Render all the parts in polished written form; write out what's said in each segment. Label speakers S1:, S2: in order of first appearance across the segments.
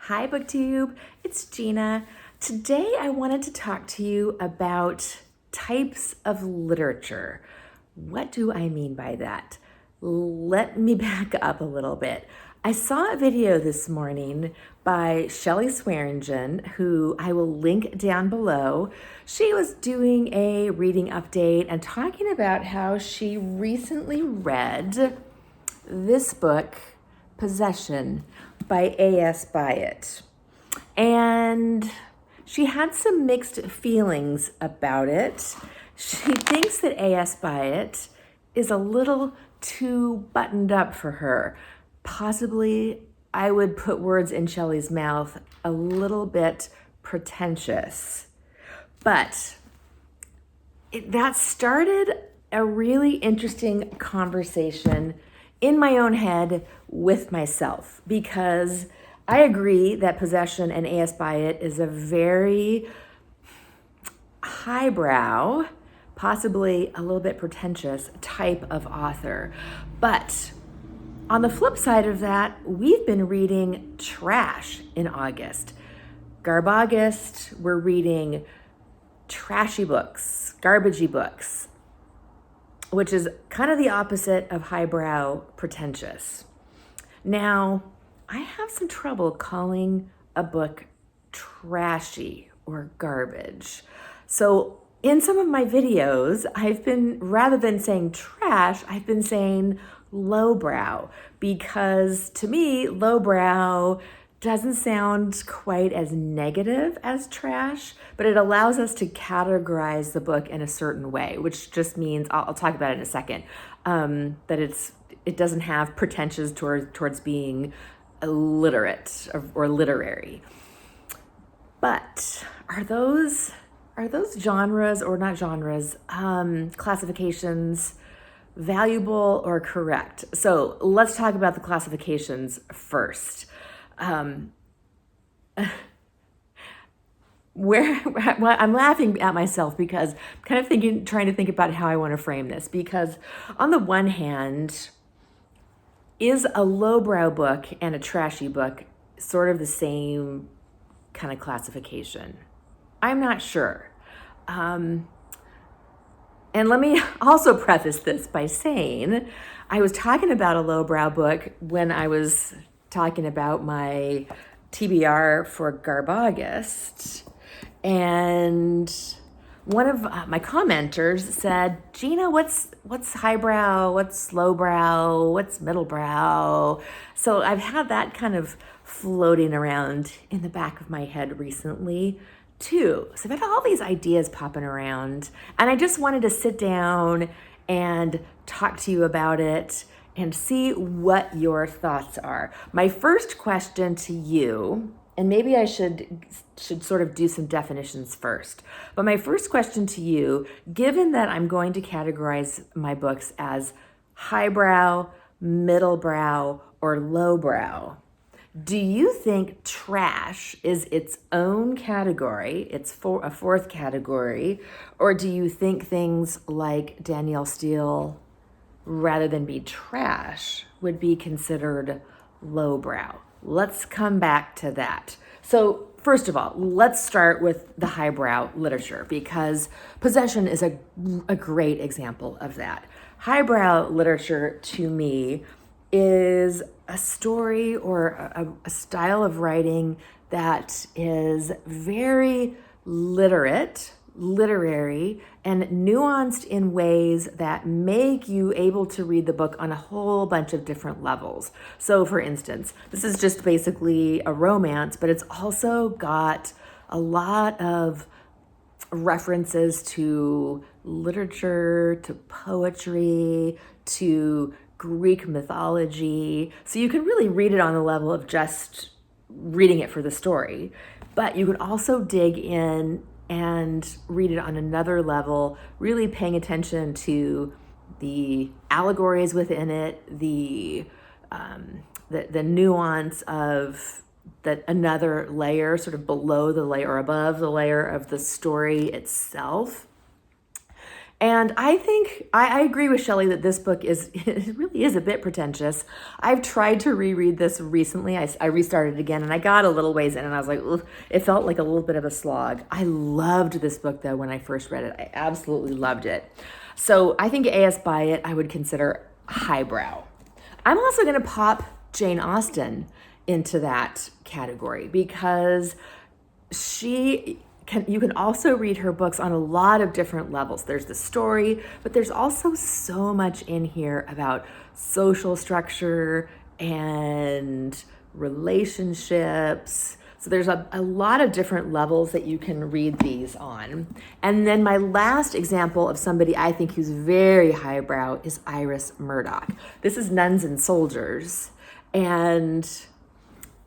S1: Hi BookTube, it's Gina. Today I wanted to talk to you about types of literature. What do I mean by that? Let me back up a little bit. I saw a video this morning by Shelly, who I will link down below. She was doing a reading update and talking about how she recently read this book, Possession by AS Byatt. And she had some mixed feelings about it. She thinks that AS Byatt is a little too buttoned up for her. Possibly, I would put words in Shelly's mouth, a little bit pretentious. But that started a really interesting conversation in my own head with myself, because I agree that Possession and AS Byatt is a very highbrow, possibly a little bit pretentious type of author. But on the flip side of that, we've been reading trash in August. Garbogust, we're reading trashy books, garbagey books, which is kind of the opposite of highbrow pretentious. Now, I have some trouble calling a book trashy or garbage. So in some of my videos, rather than saying trash, I've been saying lowbrow, because to me, lowbrow doesn't sound quite as negative as trash, but it allows us to categorize the book in a certain way, which just means, I'll talk about it in a second, that it doesn't have pretensions towards being illiterate or literary. But are those genres, or not genres, classifications valuable or correct? So let's talk about the classifications first. I'm laughing at myself because I'm kind of trying to think about how I want to frame this, because on the one hand, is a lowbrow book and a trashy book sort of the same kind of classification? I'm not sure. And let me also preface this by saying I was talking about a lowbrow book when I was talking about my TBR for Garbogust, and one of my commenters said, Gina, what's highbrow, what's lowbrow, what's middlebrow? So I've had that kind of floating around in the back of my head recently too. So I've had all these ideas popping around, and I just wanted to sit down and talk to you about it and see what your thoughts are. My first question to you, and maybe I should sort of do some definitions first, but my first question to you, given that I'm going to categorize my books as highbrow, middlebrow, or lowbrow, do you think trash is its own category, it's a fourth category, or do you think things like Danielle Steele, rather than be trash, would be considered lowbrow? Let's come back to that. So first of all, let's start with the highbrow literature, because Possession is a great example of that. Highbrow literature, to me, is a story or a style of writing that is very literary, and nuanced in ways that make you able to read the book on a whole bunch of different levels. So for instance, this is just basically a romance, but it's also got a lot of references to literature, to poetry, to Greek mythology. So you can really read it on the level of just reading it for the story, but you can also dig in and read it on another level, really paying attention to the allegories within it, the nuance of that another layer, sort of below the layer or above the layer of the story itself. And I think I agree with Shelly that this book is it really is a bit pretentious. I've tried to reread this recently. I restarted it again and I got a little ways in and I was like, ugh, it felt like a little bit of a slog. I loved this book though when I first read it. I absolutely loved it. So I think AS Byatt I would consider highbrow. I'm also going to pop Jane Austen into that category because you can also read her books on a lot of different levels. There's the story, but there's also so much in here about social structure and relationships. So there's a lot of different levels that you can read these on. And then my last example of somebody I think who's very highbrow is Iris Murdoch. This is Nuns and Soldiers. And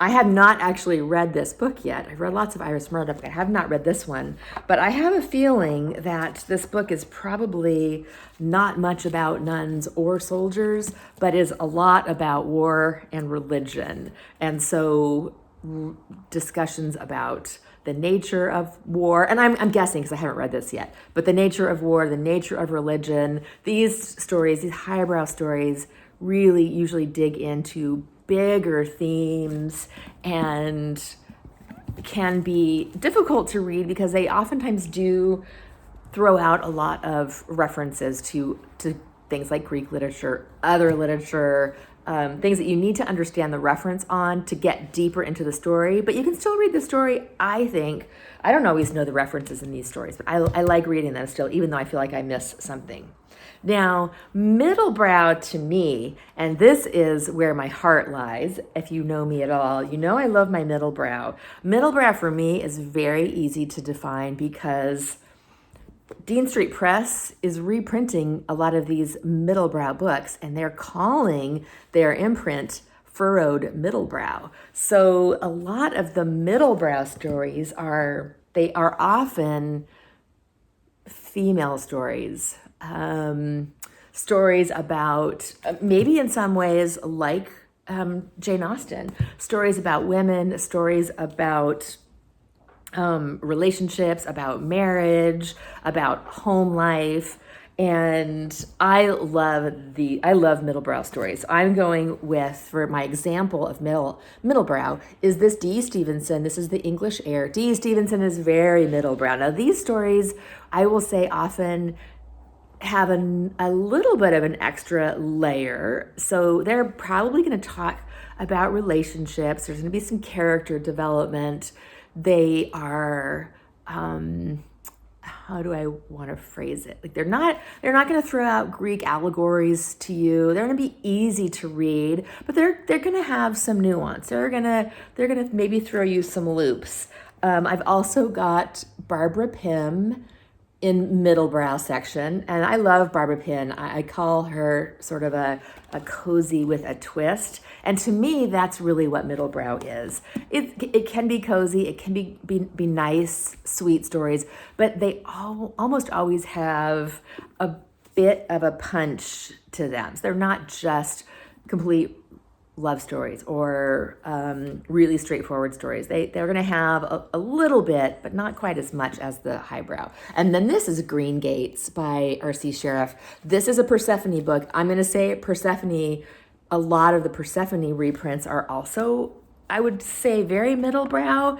S1: I have not actually read this book yet. I've read lots of Iris Murdoch, but I have not read this one. But I have a feeling that this book is probably not much about nuns or soldiers, but is a lot about war and religion. And so discussions about the nature of war, and I'm guessing because I haven't read this yet, but the nature of war, the nature of religion, these stories, these highbrow stories really usually dig into bigger themes and can be difficult to read because they oftentimes do throw out a lot of references to things like Greek literature, other literature, things that you need to understand the reference on to get deeper into the story. But you can still read the story, I think. I don't always know the references in these stories, but I like reading them still, even though I feel like I miss something. Now, middlebrow to me, and this is where my heart lies, if you know me at all, you know I love my middlebrow. Middlebrow for me is very easy to define because Dean Street Press is reprinting a lot of these middlebrow books, and they're calling their imprint Furrowed Middlebrow. So a lot of the middlebrow stories are often female stories. Stories about, maybe in some ways like Jane Austen, stories about women, stories about relationships, about marriage, about home life. And I love middlebrow stories. I'm going with, for my example of middlebrow, is this D. Stevenson. This is The English Heir. D. Stevenson is very middlebrow. Now, these stories, I will say, often have a little bit of an extra layer. So they're probably going to talk about relationships. There's going to be some character development. They are, how do I want to phrase it? Like they're not going to throw out Greek allegories to you. They're going to be easy to read, but they're going to have some nuance. They're going to maybe throw you some loops. I've also got Barbara Pym in middlebrow section, and I love Barbara Pym. I call her sort of a cozy with a twist, and to me that's really what middlebrow is. It can be cozy, it can be nice, sweet stories, but they almost always have a bit of a punch to them. So they're not just complete love stories or really straightforward stories. They're going to have a little bit, but not quite as much as the highbrow. And then this is Green Gates by R.C. Sheriff. This is a Persephone book. I'm going to say Persephone, a lot of the Persephone reprints are also, I would say, very middlebrow,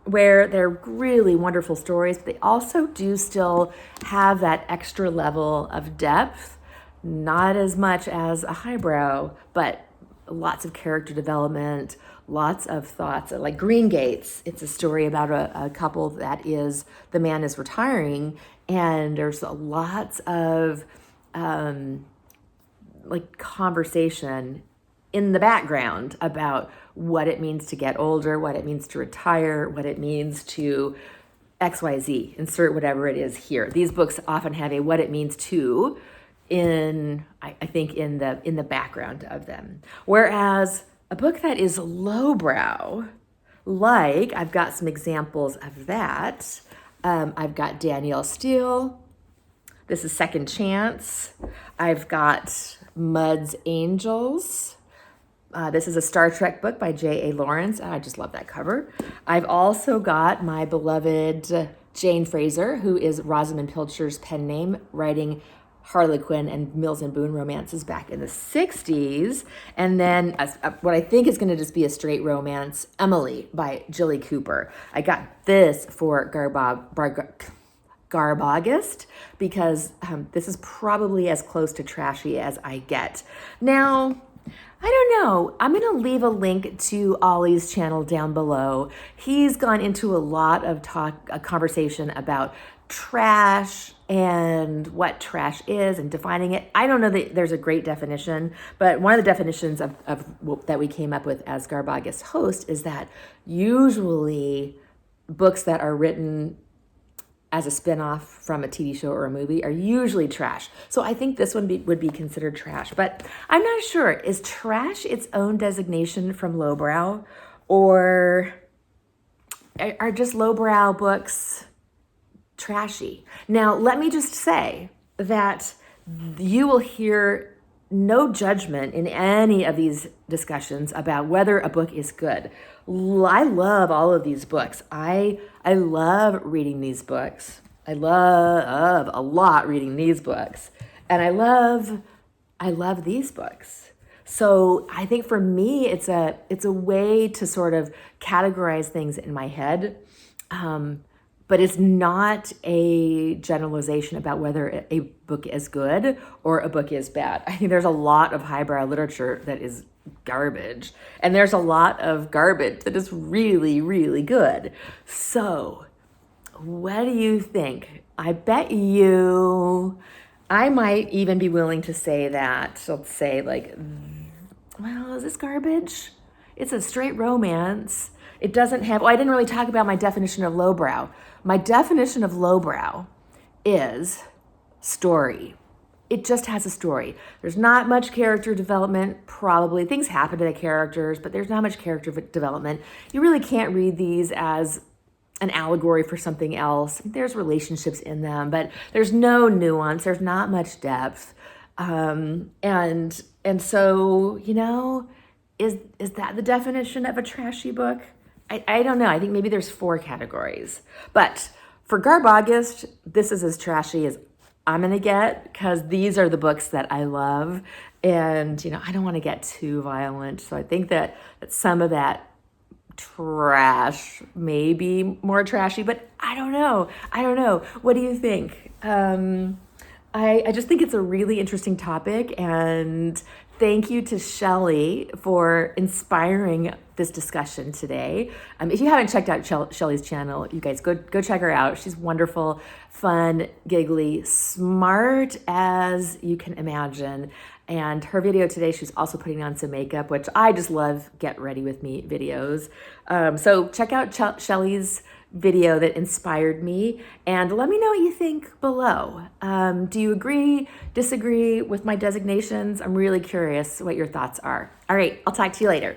S1: where they're really wonderful stories, but they also do still have that extra level of depth. Not as much as a highbrow, but lots of character development, lots of thoughts. Like Green Gates, it's a story about a couple that the man is retiring, and there's lots of like conversation in the background about what it means to get older, what it means to retire, what it means to XYZ, insert whatever it is here. These books often have a what it means to I think in the background of them. Whereas a book that is lowbrow, like I've got some examples of that. I've got Danielle Steele. This is Second Chance. I've got Mud's Angels. This is a Star Trek book by J.A. Lawrence. I just love that cover. I've also got my beloved Jane Fraser, who is Rosamund Pilcher's pen name, writing Harlequin and Mills and Boon romances back in the 60s. And then what I think is going to just be a straight romance, Emily by Jilly Cooper. I got this for Garbogist because this is probably as close to trashy as I get. Now, I don't know. I'm going to leave a link to Ollie's channel down below. He's gone into a lot of a conversation about trash and what trash is and defining it. I don't know that there's a great definition, but one of the definitions of that we came up with as Garbogist host is that usually books that are written as a spin-off from a TV show or a movie are usually trash. So I think this one would be considered trash, but I'm not sure. Is trash its own designation from Lowbrow, or are just Lowbrow books trashy? Now, let me just say that you will hear no judgment in any of these discussions about whether a book is good. I love all of these books. I love reading these books. I love a lot reading these books. And I love these books. So I think for me, it's a way to sort of categorize things in my head. But it's not a generalization about whether a book is good or a book is bad. I think there's a lot of highbrow literature that is garbage, and there's a lot of garbage that is really, really good. So what do you think? I bet you, I might even be willing to say that, let's say like, well, is this garbage? It's a straight romance. It doesn't have, I didn't really talk about my definition of lowbrow. My definition of lowbrow is story. It just has a story. There's not much character development, probably. Things happen to the characters, but there's not much character development. You really can't read these as an allegory for something else. There's relationships in them, but there's no nuance. There's not much depth. And so, you know, is that the definition of a trashy book? I don't know. I think maybe there's 4 categories. But for Garbogist, this is as trashy as I'm going to get, because these are the books that I love. And, you know, I don't want to get too violent. So I think that some of that trash may be more trashy, but I don't know. What do you think? I just think it's a really interesting topic, and thank you to Shelly for inspiring this discussion today. If you haven't checked out Shelly's channel, you guys go check her out. She's wonderful, fun, giggly, smart as you can imagine. And her video today, she's also putting on some makeup, which I just love get ready with me videos. So check out Shelly's video that inspired me, and let me know what you think below. Do you agree, disagree with my designations? I'm really curious what your thoughts are. All right, I'll talk to you later.